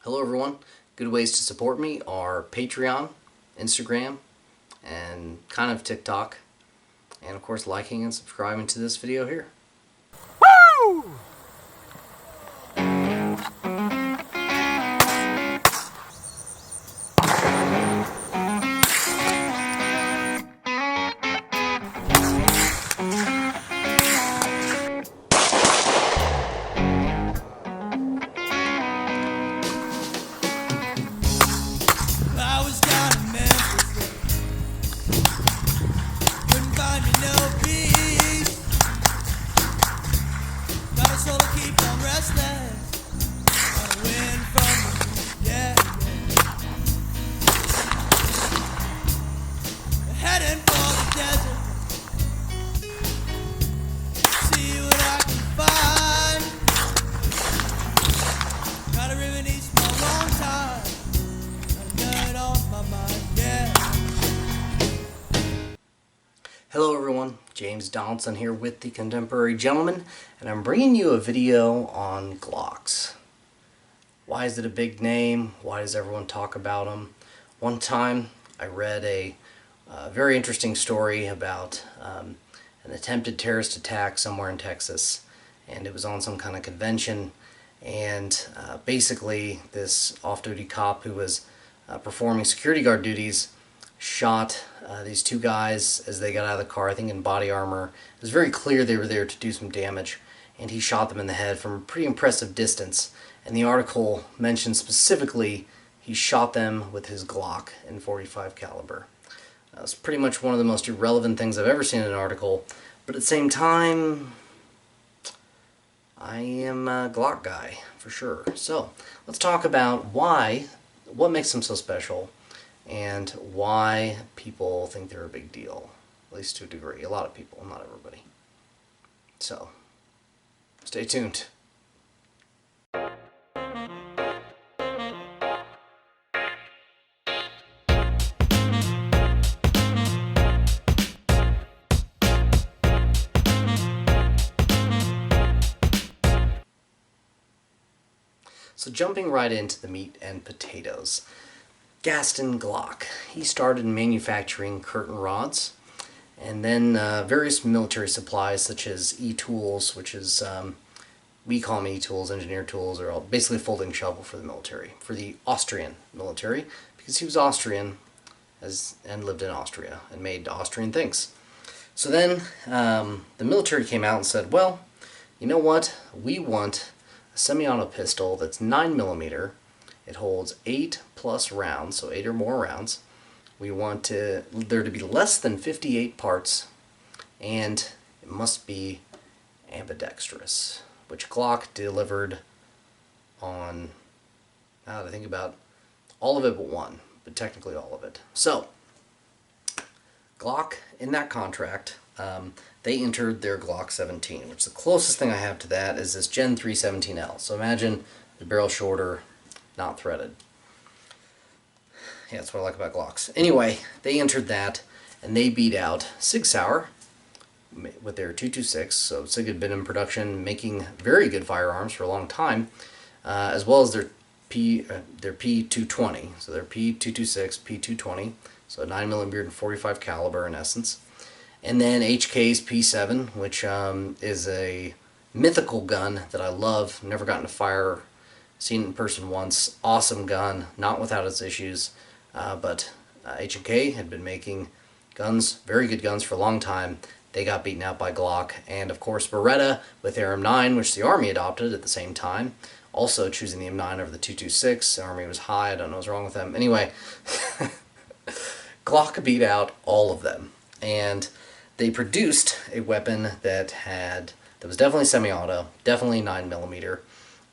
Hello everyone. Good ways to support me are Patreon, Instagram, and kind of TikTok. And of course liking and subscribing to this video here. Woo! Hello everyone, James Donaldson here with The Contemporary Gentleman, and I'm bringing you a video on Glocks. Why is it a big name? Why does everyone talk about them? One time I read a very interesting story about an attempted terrorist attack somewhere in Texas, and it was on some kind of convention, and basically this off-duty cop who was performing security guard duties shot these two guys as they got out of the car, I think in body armor. It was very clear they were there to do some damage, and he shot them in the head from a pretty impressive distance. And the article mentioned specifically he shot them with his Glock in .45 caliber. It's pretty much one of the most irrelevant things I've ever seen in an article, but at the same time, I am a Glock guy, for sure. So, let's talk about what makes them so special, and why people think they're a big deal, at least to a degree. A lot of people, not everybody. So, stay tuned. So jumping right into the meat and potatoes. Gaston Glock. He started manufacturing curtain rods, and then various military supplies such as e-tools, which is, we call them e-tools, engineer tools, or basically a folding shovel for the military, for the Austrian military, because he was Austrian and lived in Austria and made Austrian things. So then the military came out and said, well, you know what, we want a semi-auto pistol that's 9mm. It holds 8+ rounds, so 8 or more rounds. We want there to be less than 58 parts, and it must be ambidextrous, which Glock delivered on, now that I think about, all of it but one, but technically all of it. So, Glock, in that contract, they entered their Glock 17, which the closest thing I have to that is this Gen 3 17L. So imagine the barrel shorter, not threaded. Yeah, that's what I like about Glocks. Anyway, they entered that, and they beat out Sig Sauer with their 226. So Sig had been in production, making very good firearms for a long time, as well as their P220. So their P226, P220, so 9mm and .45 caliber in essence. And then HK's P7, which is a mythical gun that I love. Never gotten to fire. Seen it in person once. Awesome gun, not without its issues, but H&K had been making guns, very good guns, for a long time. They got beaten out by Glock, and of course Beretta with their M9, which the Army adopted at the same time, also choosing the M9 over the 226. The Army was high, I don't know what's wrong with them. Anyway, Glock beat out all of them, and they produced a weapon that was definitely semi-auto, definitely 9mm.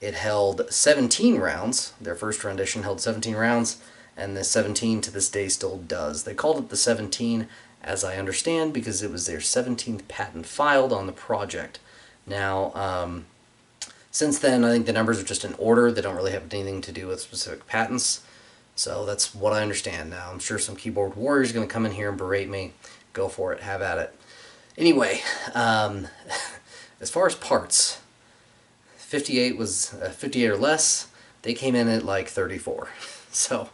It held 17 rounds. Their first rendition held 17 rounds, and the 17 to this day still does. They called it the 17, as I understand, because it was their 17th patent filed on the project. Now, since then, I think the numbers are just in order. They don't really have anything to do with specific patents. So that's what I understand now. I'm sure some keyboard warriors are going to come in here and berate me. Go for it. Have at it. Anyway, as far as parts, 58 was 58 or less They came in at like 34. So,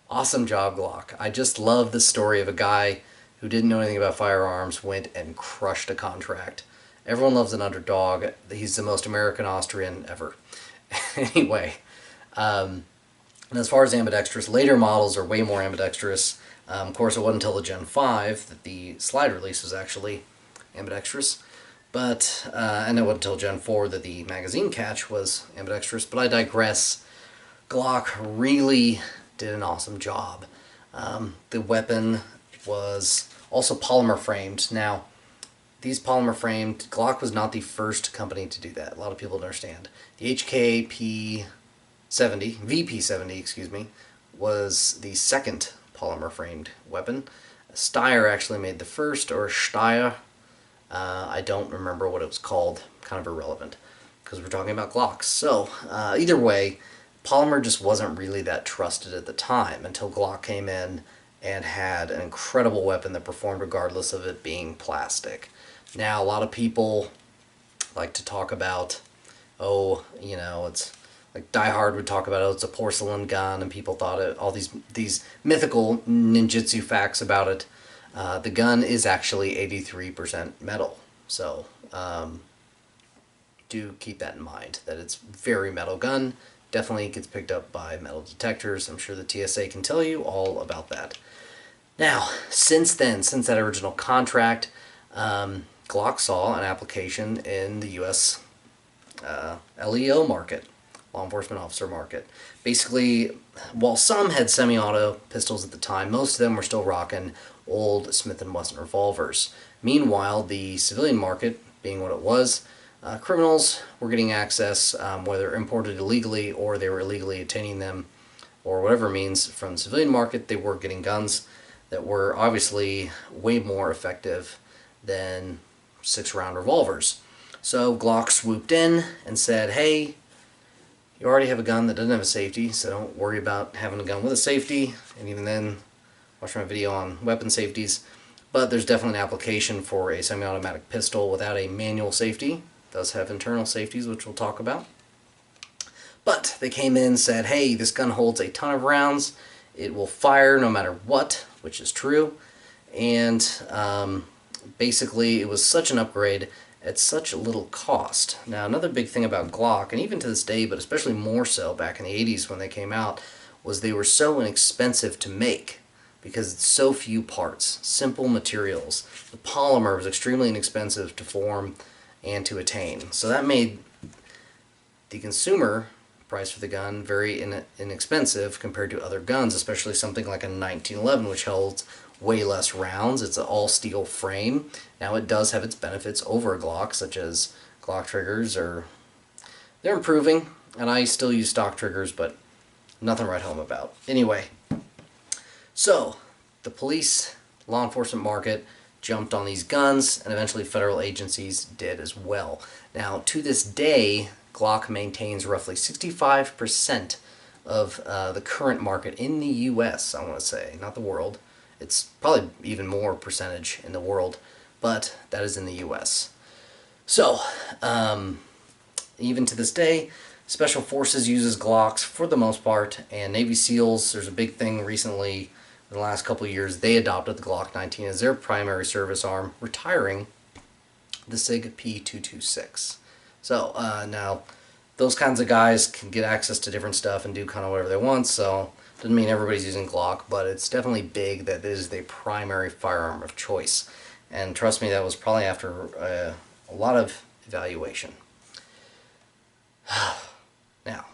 awesome job, Glock. I just love the story of a guy who didn't know anything about firearms, went and crushed a contract. Everyone loves an underdog. He's the most American Austrian ever. Anyway, and as far as ambidextrous, later models are way more ambidextrous. Of course, it wasn't until the Gen 5 that the slide release was actually ambidextrous. But, and it wasn't until Gen 4 that the magazine catch was ambidextrous. But I digress. Glock really did an awesome job. The weapon was also polymer framed. Now, these polymer framed, Glock was not the first company to do that. A lot of people don't understand. The VP70, excuse me, was the second polymer framed weapon. Steyr actually made the first, or Steyr. I don't remember what it was called. Kind of irrelevant because we're talking about Glocks. So either way, polymer just wasn't really that trusted at the time until Glock came in and had an incredible weapon that performed regardless of it being plastic. Now, a lot of people like to talk about, oh, you know, it's like Die Hard would talk about, oh, it's a porcelain gun, and people thought it, all these mythical ninjutsu facts about it. The gun is actually 83% metal, so do keep that in mind, that it's very metal gun. Definitely gets picked up by metal detectors. I'm sure the TSA can tell you all about that. Now, since then, since that original contract, Glock saw an application in the U.S. LEO market, law enforcement officer market. Basically, while some had semi-auto pistols at the time, most of them were still rocking old Smith & Wesson revolvers. Meanwhile, the civilian market, being what it was, criminals were getting access, whether imported illegally or they were illegally obtaining them, or whatever means from the civilian market, they were getting guns that were obviously way more effective than 6-round revolvers. So Glock swooped in and said, hey, you already have a gun that doesn't have a safety, so don't worry about having a gun with a safety. And even then, watch my video on weapon safeties. But there's definitely an application for a semi-automatic pistol without a manual safety. It does have internal safeties, which we'll talk about. But they came in and said, hey, this gun holds a ton of rounds. It will fire no matter what, which is true. And basically, it was such an upgrade at such little cost. Now, another big thing about Glock, and even to this day, but especially more so back in the 80s when they came out, was they were so inexpensive to make because it's so few parts, simple materials. The polymer was extremely inexpensive to form and to attain. So that made the consumer price for the gun very inexpensive compared to other guns, especially something like a 1911, which holds way less rounds. It's an all-steel frame. Now, it does have its benefits over a Glock, such as Glock triggers, they're improving, and I still use stock triggers, but nothing to write home about. Anyway, so the police, law enforcement market jumped on these guns, and eventually federal agencies did as well. Now, to this day, Glock maintains roughly 65% of the current market in the U.S., I want to say, not the world. It's probably even more percentage in the world, but that is in the U.S. So, even to this day, Special Forces uses Glocks for the most part, and Navy SEALs, there's a big thing recently, in the last couple of years, they adopted the Glock 19 as their primary service arm, retiring the SIG P226. So, now, those kinds of guys can get access to different stuff and do kind of whatever they want, so doesn't mean everybody's using Glock, but it's definitely big that this is the primary firearm of choice. And trust me, that was probably after a lot of evaluation. Now,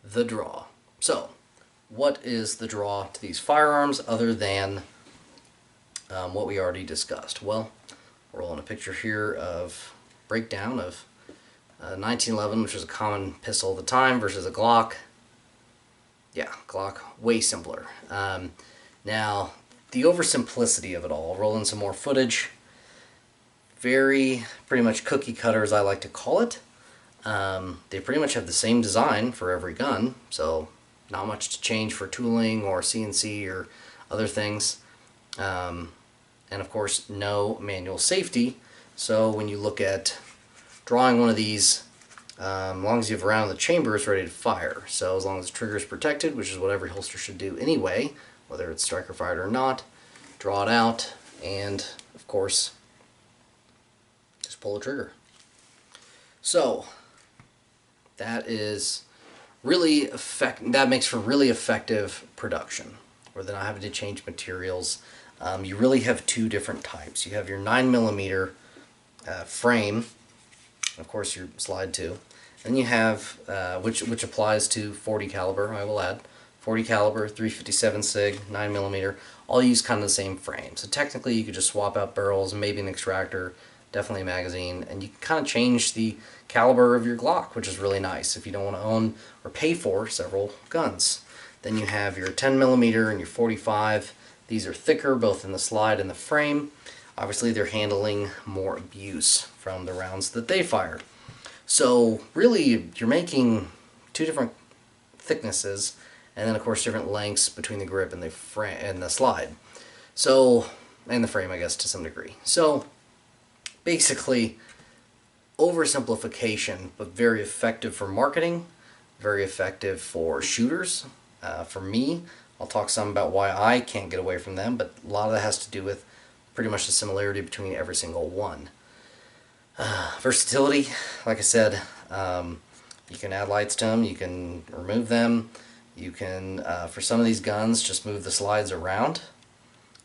the draw. So, what is the draw to these firearms other than what we already discussed? Well, we're rolling a picture here of breakdown of 1911, which was a common pistol at the time, versus a Glock. Yeah, Glock, way simpler. Now, the oversimplicity of it all, roll in some more footage. Very, pretty much cookie cutter, as I like to call it. They pretty much have the same design for every gun, so not much to change for tooling or CNC or other things. And of course, no manual safety. So when you look at drawing one of these, As long as you have a round in the chamber, it's ready to fire. So as long as the trigger is protected, which is what every holster should do anyway, whether it's striker fired or not, draw it out, and of course, just pull the trigger. So that is that makes for really effective production, where they're not having to change materials. You really have two different types. You have your 9mm frame, of course your slide too. Then you have which applies to 40 caliber. I will add 40 caliber, 357 sig, 9mm. All use kind of the same frame. So technically, you could just swap out barrels, maybe an extractor, definitely a magazine, and you can kind of change the caliber of your Glock, which is really nice if you don't want to own or pay for several guns. Then you have your 10mm and your 45. These are thicker, both in the slide and the frame. Obviously, they're handling more abuse from the rounds that they fire. So really, you're making two different thicknesses, and then of course different lengths between the grip and the slide. So, and the frame, I guess, to some degree. So basically, oversimplification, but very effective for marketing, very effective for shooters. For me, I'll talk some about why I can't get away from them, but a lot of that has to do with pretty much the similarity between every single one. Versatility, like I said, you can add lights to them, you can remove them, you can, for some of these guns, just move the slides around.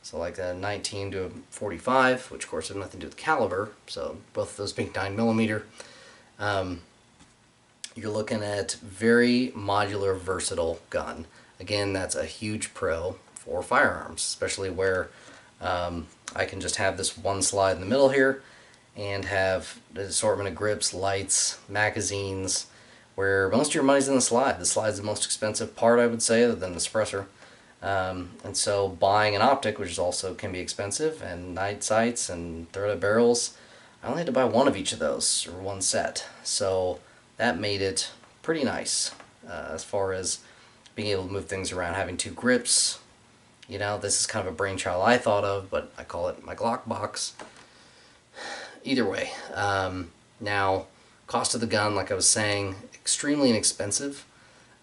So like a 19 to a 45, which of course have nothing to do with caliber, so both of those being 9mm. You're looking at very modular, versatile gun. Again, that's a huge pro for firearms, especially where I can just have this one slide in the middle here and have the assortment of grips, lights, magazines, where most of your money's in the slide. The slide's the most expensive part, I would say, other than the suppressor. And so buying an optic, which is also can be expensive, and night sights and threaded barrels, I only had to buy one of each of those, or one set. So that made it pretty nice as far as being able to move things around, having two grips. You know, this is kind of a brainchild I thought of, but I call it my Glock box. Either way, now cost of the gun, like I was saying, extremely inexpensive.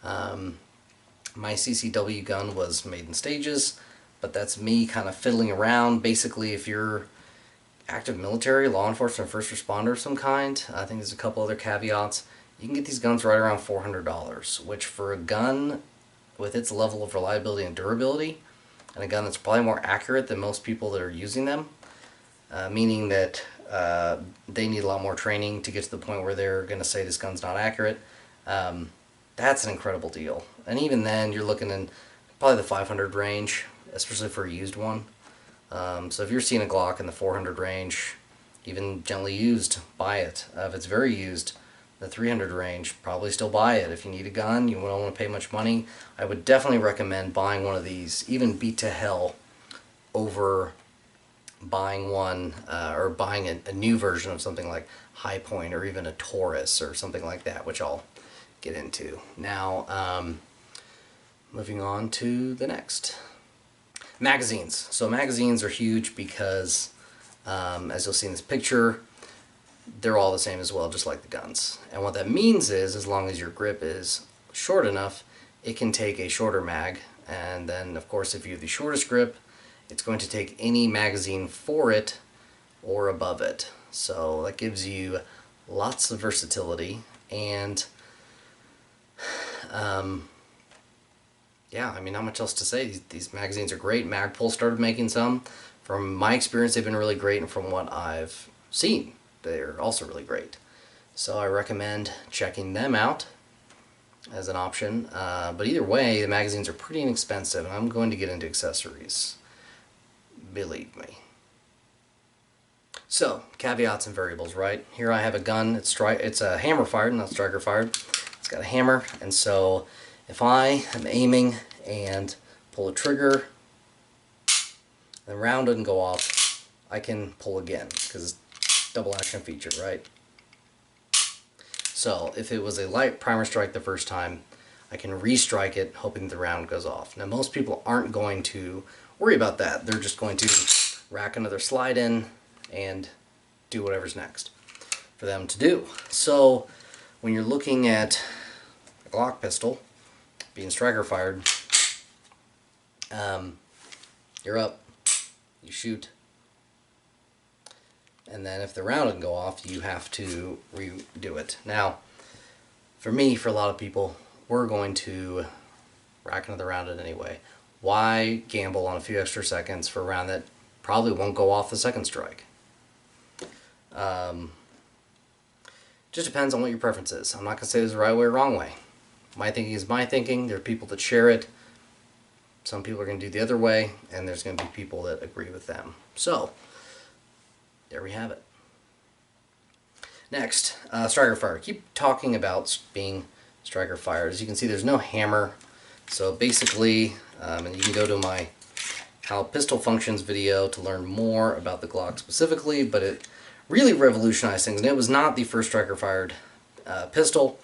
My CCW gun was made in stages, but that's me kind of fiddling around. Basically, if you're active military, law enforcement, first responder of some kind, I think there's a couple other caveats, you can get these guns right around $400, which for a gun with its level of reliability and durability, and a gun that's probably more accurate than most people that are using them, meaning that they need a lot more training to get to the point where they're going to say this gun's not accurate. That's an incredible deal. And even then, you're looking in probably the 500 range, especially for a used one. So if you're seeing a Glock in the 400 range, even gently used, buy it. If it's very used, the 300 range, probably still buy it. If you need a gun, you don't want to pay much money, I would definitely recommend buying one of these, even beat to hell, over buying one or buying a new version of something like High Point or even a Taurus or something like that, which I'll get into. Now, moving on to the next. Magazines. So magazines are huge because, as you'll see in this picture, they're all the same as well, just like the guns. And what that means is, as long as your grip is short enough, it can take a shorter mag. And then, of course, if you have the shortest grip, it's going to take any magazine for it or above it. So that gives you lots of versatility. And yeah, I mean, not much else to say. These magazines are great. Magpul started making some. From my experience, they've been really great, and from what I've seen, they're also really great. So I recommend checking them out as an option. But either way, the magazines are pretty inexpensive, and I'm going to get into accessories. Believe me. So, caveats and variables, right? Here I have a gun. It's a hammer fired, not striker fired. It's got a hammer, and so if I am aiming and pull a trigger, the round doesn't go off, I can pull again because it's double action feature, right? So if it was a light primer strike the first time, I can restrike it hoping the round goes off. Now most people aren't going to worry about that. They're just going to rack another slide in and do whatever's next for them to do. So when you're looking at a Glock pistol being striker fired, you're up, you shoot, and then if the round doesn't go off, you have to redo it. Now, for me, for a lot of people, we're going to rack another round in anyway. Why gamble on a few extra seconds for a round that probably won't go off the second strike? Just depends on what your preference is. I'm not going to say there's a right way or wrong way. My thinking is my thinking. There are people that share it. Some people are going to do the other way, and there's going to be people that agree with them. So, there we have it. Next, striker fire. Keep talking about being striker fired. As you can see, there's no hammer. So basically, and you can go to my How Pistol Functions video to learn more about the Glock specifically, but it really revolutionized things, and it was not the first striker fired pistol.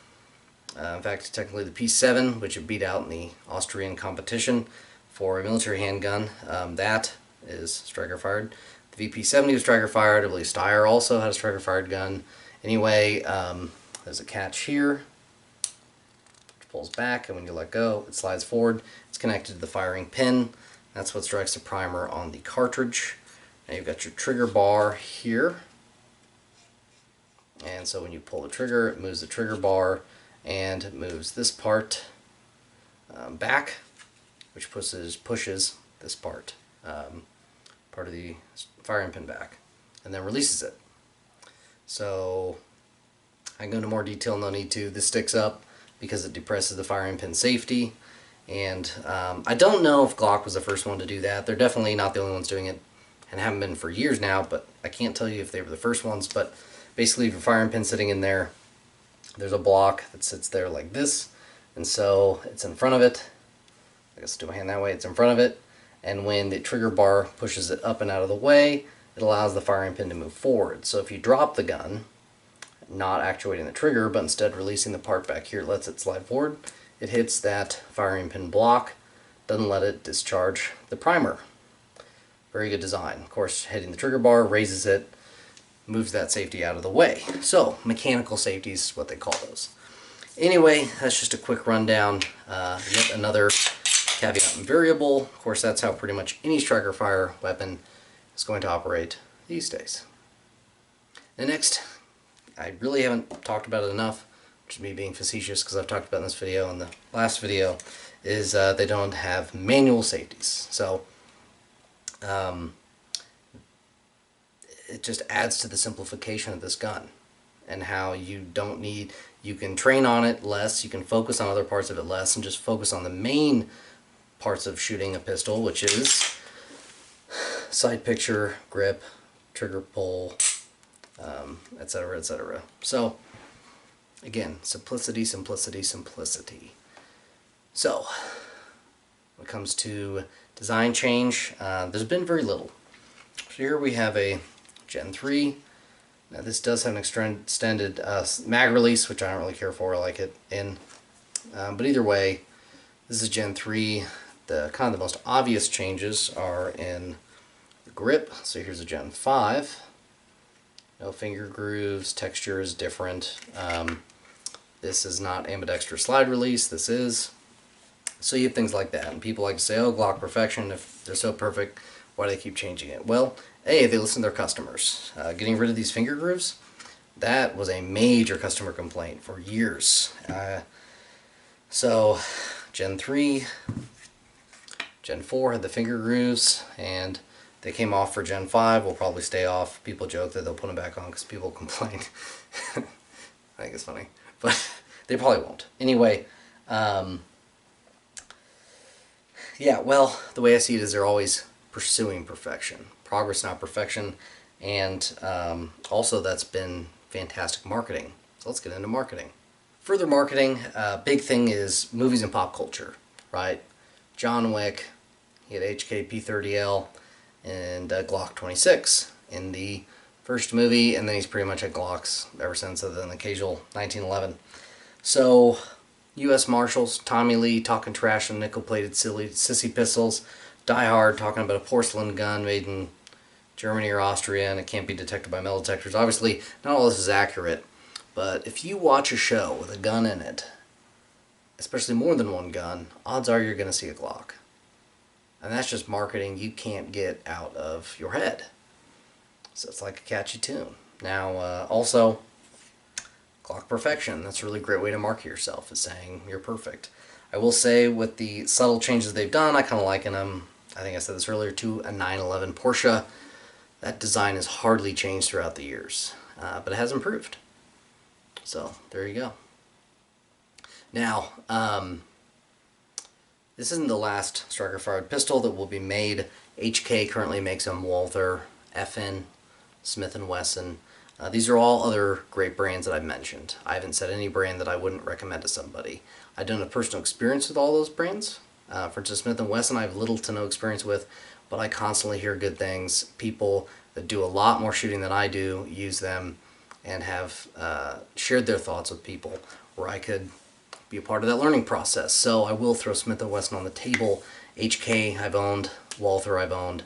In fact, technically the P7, which it beat out in the Austrian competition for a military handgun, that is striker fired. The VP70 was striker fired. I believe Steyr also had a striker fired gun. Anyway, there's a catch here. It pulls back, and when you let go, it slides forward. It's connected to the firing pin. That's what strikes the primer on the cartridge. Now you've got your trigger bar here. And so when you pull the trigger, it moves the trigger bar, and it moves this part back, which pushes this part of the firing pin back, and then releases it. So I can go into more detail, no need to. This sticks up because it depresses the firing pin safety, and I don't know if Glock was the first one to do that. They're definitely not the only ones doing it, and haven't been for years now, but I can't tell you if they were the first ones. But basically, if your firing pin sitting in there, there's a block that sits there like this, and so it's in front of it. I guess do my hand that way, it's in front of it, and when the trigger bar pushes it up and out of the way, it allows the firing pin to move forward. So if you drop the gun, not actuating the trigger, but instead releasing the part back here, lets it slide forward, it hits that firing pin block, doesn't let it discharge the primer. Very good design. Of course, hitting the trigger bar raises it, moves that safety out of the way. So, mechanical safeties is what they call those. Anyway, that's just a quick rundown. Yet another caveat and variable. Of course, that's how pretty much any striker fire weapon is going to operate these days. And next, I really haven't talked about it enough, which is me being facetious because I've talked about in this video and the last video, is they don't have manual safeties. So, it just adds to the simplification of this gun and how you can train on it less, you can focus on other parts of it less, and just focus on the main parts of shooting a pistol, which is sight picture, grip, trigger pull, etc., etc. So, again, simplicity, simplicity, simplicity. So, when it comes to design change, there's been very little. So here we have a Gen 3. Now this does have an extended mag release, which I don't really care for. I like it in. But either way, this is Gen 3. The kind of the most obvious changes are in the grip. So here's a Gen 5. No finger grooves. Texture is different. This is not ambidextrous slide release. This is. So you have things like that. And people like to say, oh, Glock perfection. If they're so perfect, why do they keep changing it? Well, A, they listen to their customers. Getting rid of these finger grooves, that was a major customer complaint for years. So, Gen 3, Gen 4 had the finger grooves, and they came off for Gen 5. Will probably stay off. People joke that they'll put them back on because people complain. I think it's funny. But they probably won't. Anyway, yeah, well, the way I see it is they're always pursuing perfection. Progress, not perfection. And also that's been fantastic marketing. So let's get into marketing. Further marketing, big thing is movies and pop culture, right? John Wick, he had HK P30L, and Glock 26 in the first movie, and then he's pretty much had Glocks ever since, other than the occasional 1911. So, U.S. Marshals, Tommy Lee talking trash on nickel-plated sissy pistols, Die Hard talking about a porcelain gun made in Germany or Austria, and it can't be detected by metal detectors. Obviously, not all this is accurate, But if you watch a show with a gun in it, especially more than one gun, odds are you're going to see a Glock. And that's just marketing you can't get out of your head. So it's like a catchy tune. Now, also, Glock perfection. That's a really great way to market yourself, is saying you're perfect. I will say, with the subtle changes they've done, I kind of liken them, I think I said this earlier, to a 911 Porsche. That design has hardly changed throughout the years, but it has improved. So, there you go. Now, this isn't the last striker-fired pistol that will be made. HK currently makes them. Walther, FN, Smith & Wesson. These are all other great brands that I've mentioned. I haven't said any brand that I wouldn't recommend to somebody. I don't have personal experience with all those brands. For instance, Smith & Wesson I have little to no experience with, but I constantly hear good things. People that do a lot more shooting than I do use them and have shared their thoughts with people where I could be a part of that learning process. So I will throw Smith & Wesson on the table. HK I've owned, Walther I've owned.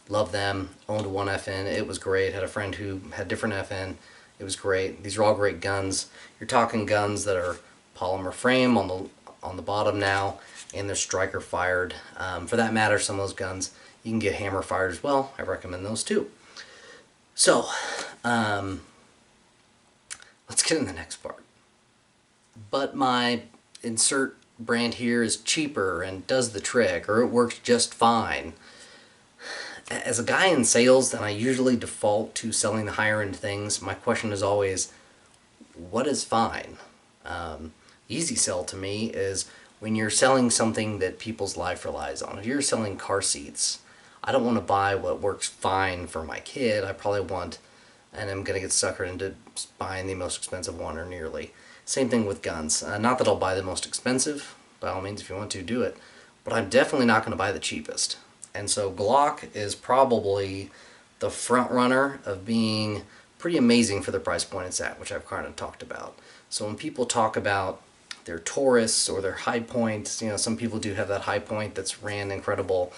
Love them. Owned one FN. It was great. Had a friend who had different FN. It was great. These are all great guns. You're talking guns that are polymer frame on the bottom now, and they're striker fired. For that matter, some of those guns you can get hammer fired as well. I recommend those too. So, let's get in the next part. But my insert brand here is cheaper and does the trick, or it works just fine. As a guy in sales, then I usually default to selling the higher end things. My question is always, what is fine? Easy sell to me is when you're selling something that people's life relies on. If you're selling car seats, I don't want to buy what works fine for my kid. I probably want, and I'm going to get suckered into buying the most expensive one or nearly. Same thing with guns. Not that I'll buy the most expensive. By all means, if you want to, do it. But I'm definitely not going to buy the cheapest. And so Glock is probably the front runner of being pretty amazing for the price point it's at, which I've kind of talked about. So when people talk about their Taurus or their high points, you know, some people do have that high point that's ran incredible.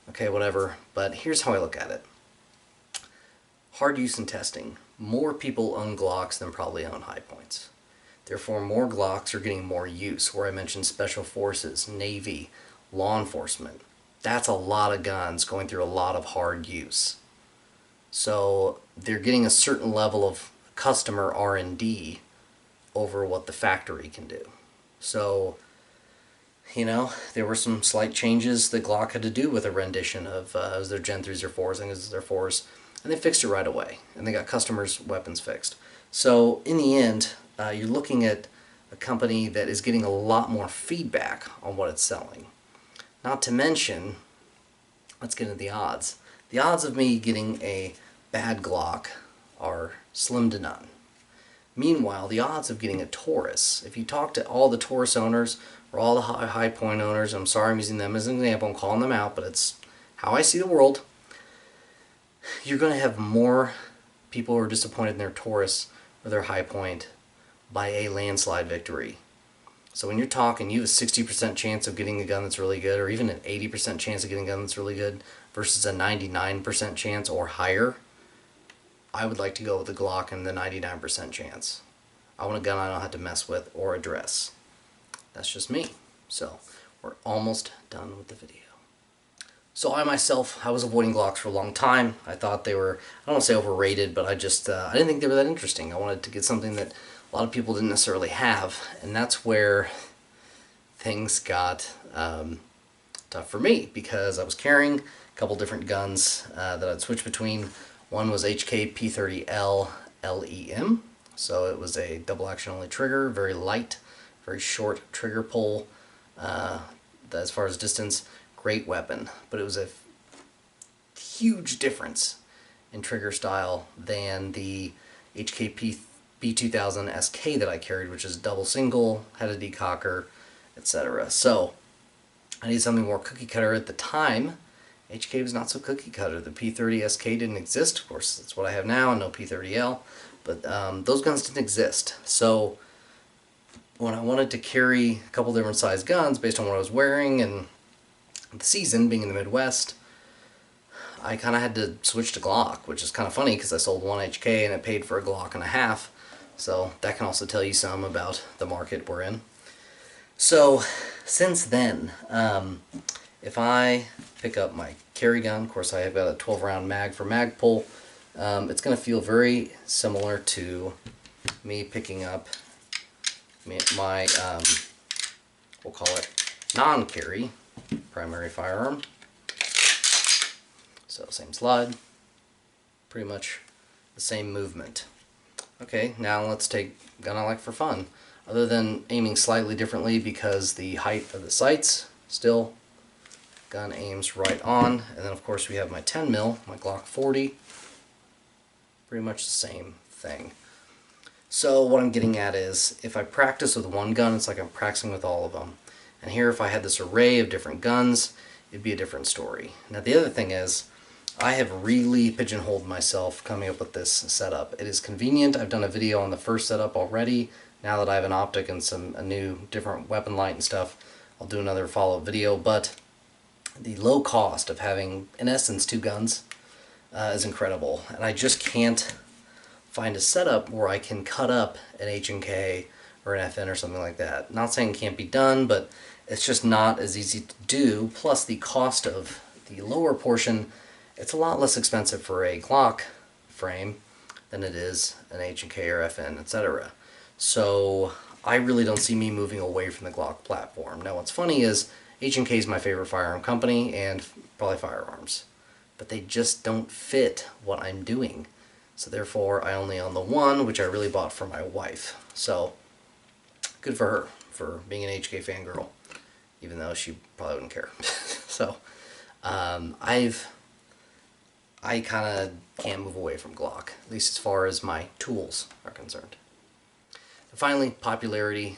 Okay, whatever. But here's how I look at it. Hard use and testing. More people own Glocks than probably own high points. Therefore, more Glocks are getting more use, where I mentioned special forces, Navy, law enforcement. That's a lot of guns going through a lot of hard use. So they're getting a certain level of customer R&D over what the factory can do. So, you know, there were some slight changes that Glock had to do with a rendition of their Gen 3s or 4s, I think it was their 4s, and they fixed it right away, and they got customers' weapons fixed. So in the end, you're looking at a company that is getting a lot more feedback on what it's selling. Not to mention, let's get into the odds. The odds of me getting a bad Glock are slim to none. Meanwhile, the odds of getting a Taurus, if you talk to all the Taurus owners or all the high point owners, I'm sorry I'm using them as an example, I'm calling them out, but it's how I see the world, you're going to have more people who are disappointed in their Taurus or their high point by a landslide victory. So when you're talking, you have a 60% chance of getting a gun that's really good, or even an 80% chance of getting a gun that's really good, versus a 99% chance or higher, I would like to go with the Glock and the 99% chance. I want a gun I don't have to mess with or address. That's just me. So we're almost done with the video. So I myself, I was avoiding Glocks for a long time. I thought they were, I don't want to say overrated, but I didn't think they were that interesting. I wanted to get something that a lot of people didn't necessarily have, and that's where things got tough for me, because I was carrying a couple different guns that I'd switch between. One was HK P30L LEM, so it was a double action only trigger, very light, very short trigger pull. As far as distance, great weapon, but it was a huge difference in trigger style than the HK B2000 SK that I carried, which is double single, had a decocker, etc. So I needed something more cookie cutter at the time. HK was not so cookie cutter. The P30 SK didn't exist. Of course, that's what I have now, and no P30L. But those guns didn't exist. So when I wanted to carry a couple different size guns based on what I was wearing and the season, being in the Midwest, I kind of had to switch to Glock, which is kind of funny because I sold one HK and it paid for a Glock and a half. So that can also tell you some about the market we're in. So since then, if I pick up my carry gun, of course I have got a 12 round mag for mag pull, it's going to feel very similar to me picking up my we'll call it non-carry primary firearm. So same slide, pretty much the same movement. Okay, now let's take gun I like for fun. Other than aiming slightly differently because the height of the sights, still gun aims right on. And then of course we have my 10 mil, my Glock 40. Pretty much the same thing. So what I'm getting at is, if I practice with one gun, it's like I'm practicing with all of them. And here, if I had this array of different guns, it'd be a different story. Now the other thing is, I have really pigeonholed myself coming up with this setup. It is convenient. I've done a video on the first setup already. Now that I have an optic and a new different weapon light and stuff, I'll do another follow-up video. But the low cost of having, in essence, two guns is incredible. And I just can't find a setup where I can cut up an H&K or an FN or something like that. Not saying it can't be done, but it's just not as easy to do. Plus the cost of the lower portion, it's a lot less expensive for a Glock frame than it is an H&K or FN, etc. So I really don't see me moving away from the Glock platform. Now what's funny is H&K is my favorite firearm company and probably firearms, but they just don't fit what I'm doing. So therefore I only own the one, which I really bought for my wife. So good for her for being an HK fangirl, even though she probably wouldn't care. So I kind of can't move away from Glock, at least as far as my tools are concerned. And finally, popularity,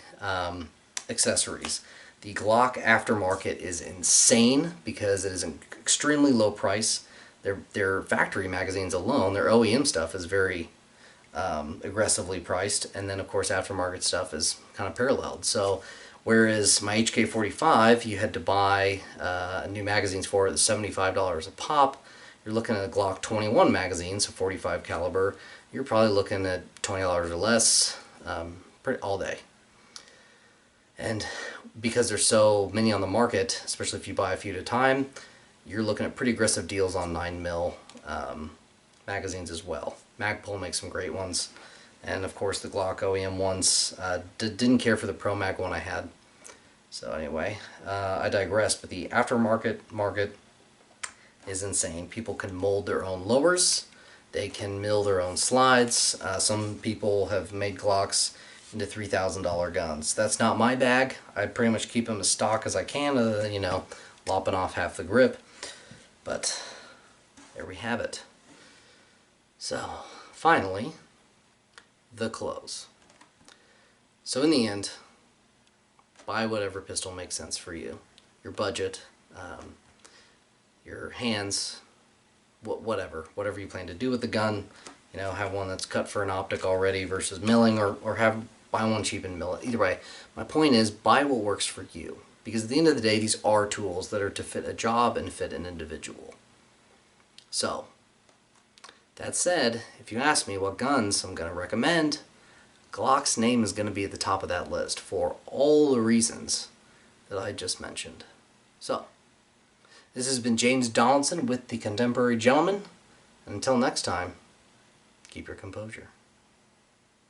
accessories. The Glock aftermarket is insane because it is an extremely low price. Their factory magazines alone, their OEM stuff is very aggressively priced, and then of course aftermarket stuff is kind of paralleled. So whereas my HK45 you had to buy new magazines for it, $75 a pop, you're looking at a Glock 21 magazine, so 45 caliber, you're probably looking at $20 or less all day. And because there's so many on the market, especially if you buy a few at a time, you're looking at pretty aggressive deals on 9mm magazines as well. Magpul makes some great ones, and of course the Glock OEM ones. Didn't care for the Pro Mag one I had. So anyway, I digress, but the aftermarket market is insane. People can mold their own lowers, they can mill their own slides. Some people have made Glocks into $3,000 guns. That's not my bag. I pretty much keep them as stock as I can, other than, you know, lopping off half the grip. But there we have it. So finally, the close. So in the end, buy whatever pistol makes sense for you. Your budget, your hands, whatever you plan to do with the gun. You know, have one that's cut for an optic already versus milling, or buy one cheap and mill it. Either way, my point is, buy what works for you. Because at the end of the day, these are tools that are to fit a job and fit an individual. So, that said, if you ask me what guns I'm going to recommend, Glock's name is going to be at the top of that list for all the reasons that I just mentioned. So, this has been James Donaldson with the Contemporary Gentleman. And until next time, keep your composure.